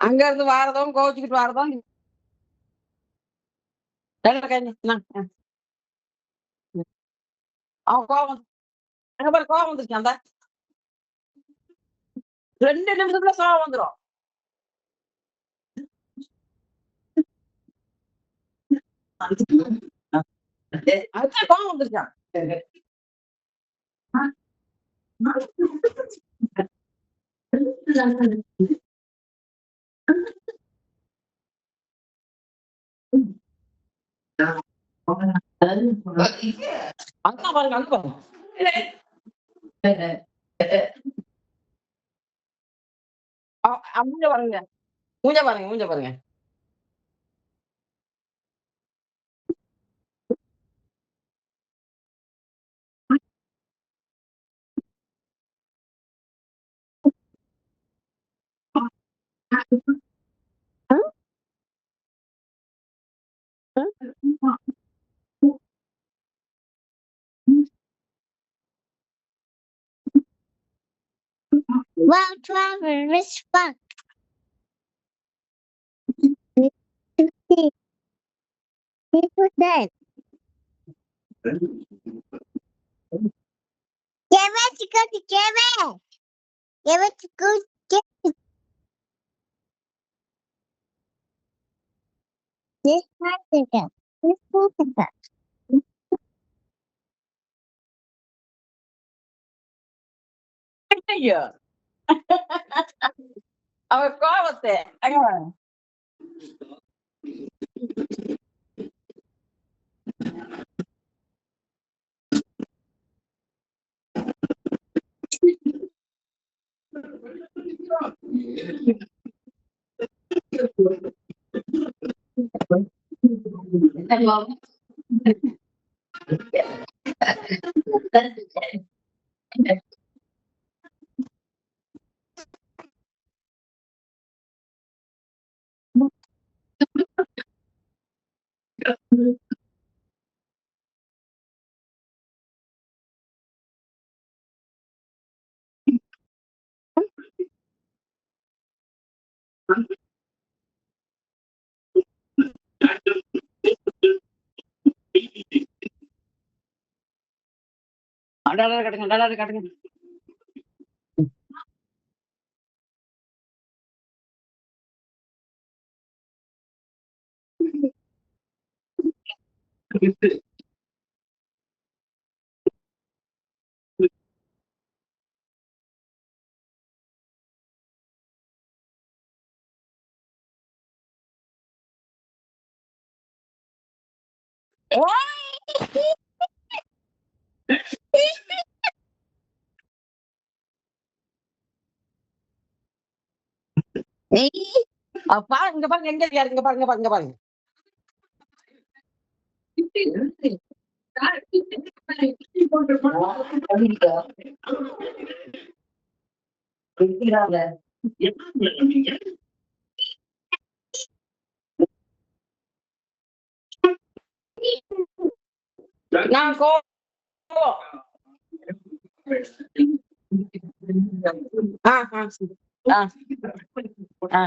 அங்க இருந்து வாரதும் கோவிச்சுக்கிட்டு வாரதும் அவன் கோவம் அங்க பாரு கோவம் வந்துருச்சு அந்த 2 நிமிஷத்துல கோவம் வந்துரும். அதுதான் கோவம் வந்துருச்சான். அங்க பாருங்க அங்க பாருங்க மூஞ்ச பாருங்க மூஞ்ச பாருங்க மூஞ்ச பாருங்க. Well, Trevor, respect. People dead. Give it to go to give it. Give it to go give it. This bicycle. This bicycle. ஐயோ அவ கோவத்தை அங்க பாருங்க. அடாடா கட்டுங்க அடாடா கட்டுங்க. பாருங்க இங்க பாருங்க எங்க இருக்காரு இங்க பாருங்க பாருங்க பாருங்க. நான் ஆ ஆ ஆ ஆ